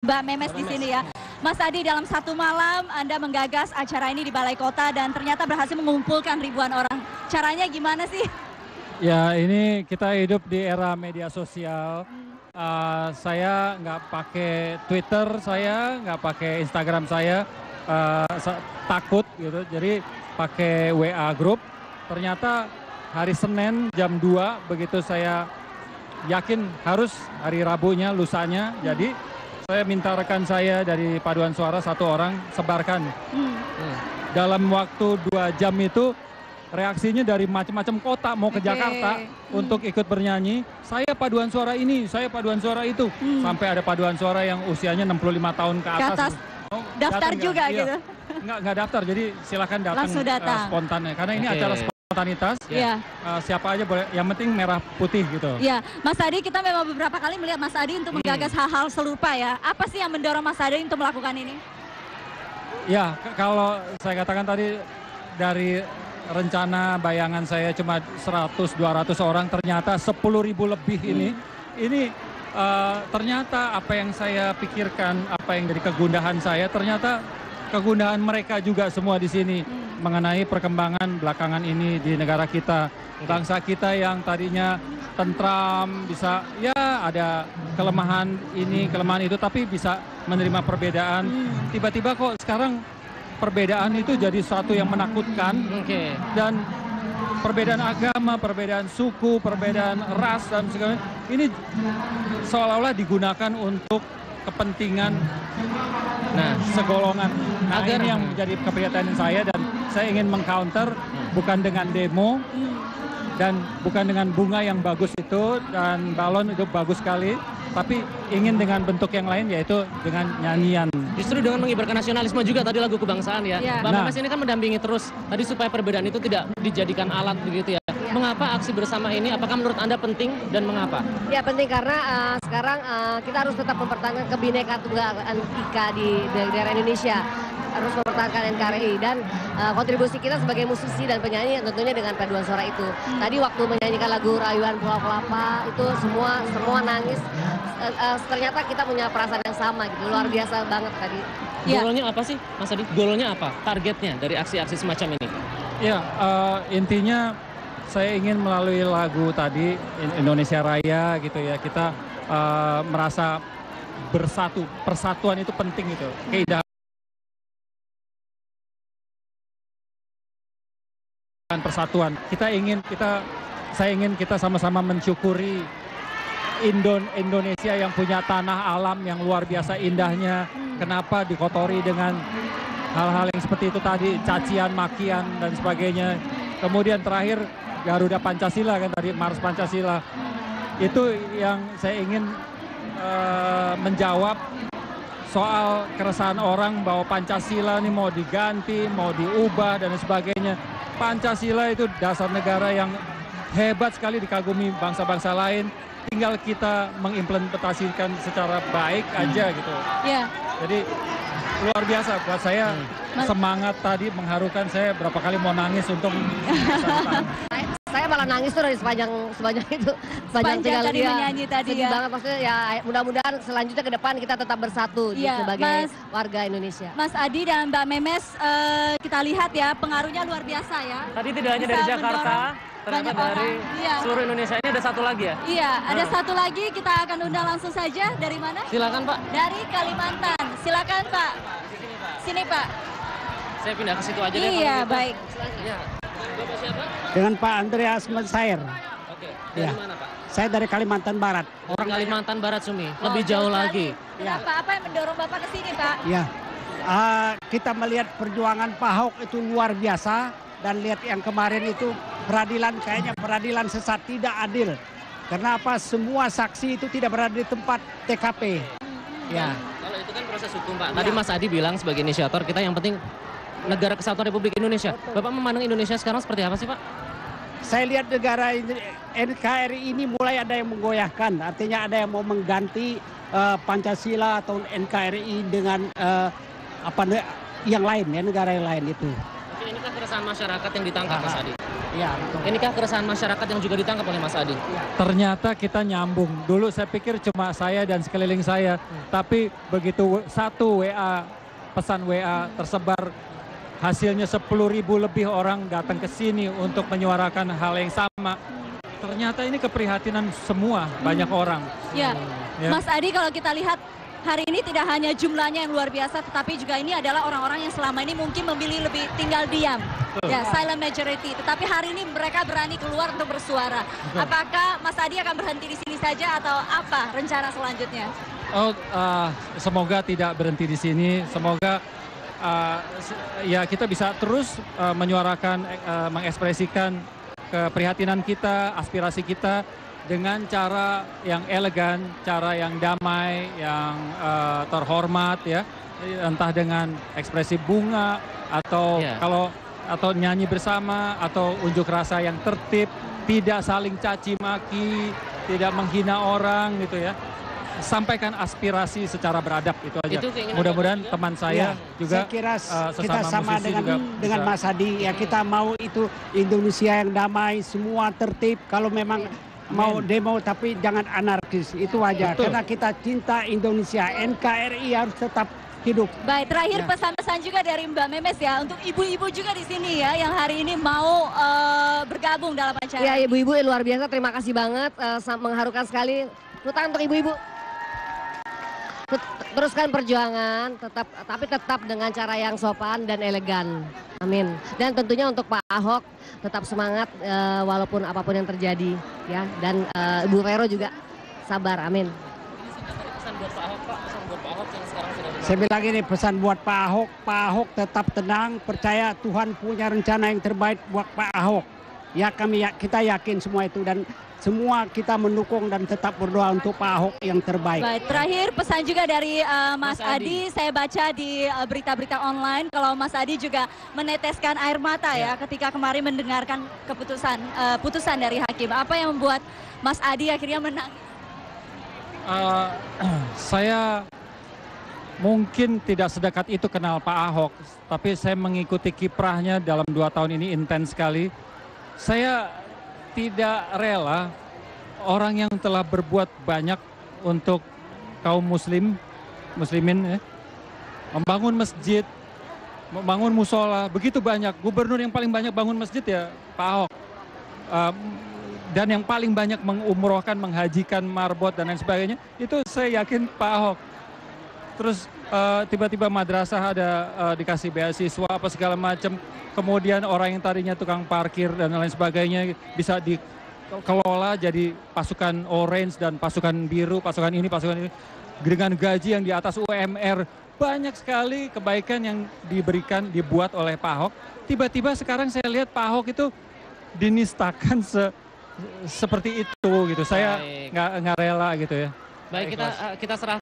Mbak Memes di sini ya. Mas Adi, dalam satu malam Anda menggagas acara ini di Balai Kota dan ternyata berhasil mengumpulkan ribuan orang. Caranya gimana sih? Ya, ini kita hidup di era media sosial. Saya nggak pakai Twitter, saya nggak pakai Instagram saya, takut gitu. Jadi pakai WA grup. Ternyata hari Senin jam 2 begitu saya yakin harus hari Rabunya, lusanya. Jadi saya minta rekan saya dari Paduan Suara satu orang sebarkan. Dalam waktu 2 jam itu reaksinya dari macam-macam kota mau ke Jakarta untuk ikut bernyanyi. Saya paduan suara ini, saya paduan suara itu. Sampai ada paduan suara yang usianya 65 tahun ke atas. Daftar juga iya. gitu? Enggak daftar, jadi silakan datang, Langsung datang. spontan ya. Karena ini acara spontanitas, siapa aja boleh, yang penting merah putih gitu. Iya, Mas Adi, kita memang beberapa kali melihat Mas Adi untuk menggagas hal-hal serupa ya. Apa sih yang mendorong Mas Adi untuk melakukan ini? Ya, kalau saya katakan tadi dari rencana bayangan saya cuma 100-200 orang, ternyata 10.000 lebih ini ternyata apa yang saya pikirkan, apa yang dari kegundahan saya, ternyata kegundahan mereka juga semua di sini mengenai perkembangan belakangan ini di negara kita. Bangsa kita yang tadinya tentram, bisa ya ada kelemahan ini, kelemahan itu, tapi bisa menerima perbedaan. Tiba-tiba kok sekarang perbedaan itu jadi sesuatu yang menakutkan, dan perbedaan agama, perbedaan suku, perbedaan ras dan segala ini seolah-olah digunakan untuk kepentingan segolongan. Ini yang menjadi keprihatinan saya, dan saya ingin mengcounter bukan dengan demo dan bukan dengan bunga yang bagus itu dan balon itu bagus sekali, tapi ingin dengan bentuk yang lain, yaitu dengan nyanyian. Justru dengan mengibarkan nasionalisme juga, tadi lagu kebangsaan ya. Mbak Memes ini kan mendampingi terus tadi supaya perbedaan itu tidak dijadikan alat begitu ya. Mengapa aksi bersama ini? Apakah menurut Anda penting dan mengapa? Ya penting karena sekarang kita harus tetap mempertahankan kebinekaan tunggal ika di daerah Indonesia. Harus mempertahankan NKRI dan kontribusi kita sebagai musisi dan penyanyi tentunya dengan paduan suara itu. Tadi waktu menyanyikan lagu Rayuan Pulau Kelapa itu semua nangis. Ternyata kita punya perasaan yang sama gitu, luar biasa banget tadi. Golnya apa sih Mas Adi? Golnya apa? Targetnya dari aksi-aksi semacam ini? Ya, intinya saya ingin melalui lagu tadi Indonesia Raya gitu ya, kita merasa bersatu, persatuan itu penting gitu. Keindahan persatuan. Saya ingin kita sama-sama mensyukuri Indonesia yang punya tanah alam yang luar biasa indahnya. Kenapa dikotori dengan hal-hal yang seperti itu tadi, cacian, makian dan sebagainya. Kemudian terakhir Garuda Pancasila kan tadi, Mars Pancasila. Itu yang saya ingin menjawab soal keresahan orang bahwa Pancasila ini mau diganti, mau diubah dan sebagainya. Pancasila itu dasar negara yang hebat sekali, dikagumi bangsa-bangsa lain. Tinggal kita mengimplementasikan secara baik aja gitu. Jadi luar biasa buat saya, semangat tadi mengharukan. Saya berapa kali mau nangis untuk saya malah nangis tuh dari sepanjang itu, sepanjang tadi menyanyi tadi sedih banget, maksudnya ya mudah-mudahan selanjutnya ke depan kita tetap bersatu sebagai warga Indonesia. Mas Adi dan Mbak Memes, kita lihat ya pengaruhnya luar biasa ya. Tadi tidak hanya dari Jakarta, ternyata dari seluruh Indonesia. Ini ada satu lagi ya? Iya, ada satu lagi, kita akan undang langsung saja. Dari mana? Silakan Pak. Dari Kalimantan. Silakan Pak. Sini Pak. Saya pindah ke situ aja deh. Iya, baik. Bapak siapa? Dengan Pak Andreas Mensair. Oke, dari mana Pak? Saya dari Kalimantan Barat. Orang Kalimantan Barat, Sumi. Lebih jauh lagi. Kenapa? Apa yang mendorong Bapak ke sini Pak? Ya, kita melihat perjuangan Pak Ahok itu luar biasa. Dan lihat yang kemarin itu peradilan, kayaknya peradilan sesat, tidak adil. Karena apa? Semua saksi itu tidak berada di tempat TKP. Ya. Kalau itu kan proses hukum Pak. Tadi Mas Adi bilang sebagai inisiator kita yang penting negara kesatuan Republik Indonesia. Bapak memandang Indonesia sekarang seperti apa sih Pak? Saya lihat negara NKRI ini mulai ada yang menggoyahkan. Artinya ada yang mau mengganti Pancasila atau NKRI dengan yang lain ya, negara yang lain itu. Ini kan keresahan masyarakat yang ditangkap Mas Adi. Ya, betul. Inikah keresahan masyarakat yang juga ditangkap oleh Mas Adi? Ternyata kita nyambung. Dulu saya pikir cuma saya dan sekeliling saya, tapi begitu satu WA, pesan WA tersebar, hasilnya 10.000 lebih orang datang ke sini untuk menyuarakan hal yang sama. Ternyata ini keprihatinan semua, banyak orang. Ya, Ya. Mas Adi kalau kita lihat hari ini tidak hanya jumlahnya yang luar biasa, tetapi juga ini adalah orang-orang yang selama ini mungkin memilih lebih tinggal diam. Ya, silent majority. Tetapi hari ini mereka berani keluar untuk bersuara. Apakah Mas Adi akan berhenti di sini saja atau apa rencana selanjutnya? Oh, semoga tidak berhenti di sini. Semoga ya kita bisa terus menyuarakan, mengekspresikan keprihatinan kita, aspirasi kita dengan cara yang elegan, cara yang damai, yang terhormat ya. Entah dengan ekspresi bunga atau atau nyanyi bersama atau unjuk rasa yang tertib, tidak saling caci maki, tidak menghina orang gitu ya. Sampaikan aspirasi secara beradab itu aja. Mudah-mudahan teman saya juga saya kira kita sesama sama musisi dengan juga bisa. Mas Adi ya, kita mau itu Indonesia yang damai, semua tertib. Kalau memang mau demo tapi jangan anarkis, itu aja. Betul. Karena kita cinta Indonesia, NKRI harus tetap hidup. Baik, terakhir Ya. pesan-pesan juga dari Mbak Memes ya untuk ibu-ibu juga di sini ya yang hari ini mau bergabung dalam acara. Ya, ibu-ibu luar biasa, terima kasih banget, mengharukan sekali. Tepuk tangan untuk ibu-ibu. Teruskan perjuangan, tapi tetap dengan cara yang sopan dan elegan. Amin. Dan tentunya untuk Pak Ahok tetap semangat walaupun apapun yang terjadi ya. Dan Ibu Vero juga sabar. Amin. Pesan buat Pak Ahok, Pak. Pesan buat Pak Ahok yang sekarang sudah Saya bilang ini pesan buat Pak Ahok tetap tenang, percaya Tuhan punya rencana yang terbaik buat Pak Ahok. Ya kita yakin semua itu dan semua kita mendukung dan tetap berdoa untuk Pak Ahok yang terbaik. Baik, terakhir pesan juga dari Mas Adi, saya baca di berita-berita online kalau Mas Adi juga meneteskan air mata ya ketika kemarin mendengarkan putusan dari hakim. Apa yang membuat Mas Adi akhirnya menang? Saya mungkin tidak sedekat itu kenal Pak Ahok, tapi saya mengikuti kiprahnya dalam 2 tahun ini intens sekali. Saya tidak rela orang yang telah berbuat banyak untuk kaum muslimin ya, membangun masjid, membangun musola, begitu banyak. Gubernur yang paling banyak bangun masjid ya Pak Ahok. Dan yang paling banyak mengumrohkan, menghajikan marbot dan lain sebagainya, itu saya yakin Pak Ahok. Terus tiba-tiba madrasah ada dikasih beasiswa apa segala macam. Kemudian orang yang tadinya tukang parkir dan lain sebagainya bisa dikelola jadi pasukan orange dan pasukan biru, pasukan ini dengan gaji yang di atas UMR. Banyak sekali kebaikan yang dibuat oleh Pak Ahok. Tiba-tiba sekarang saya lihat Pak Ahok itu dinistakan seperti itu gitu. Saya nggak rela gitu ya. Baik, kita serah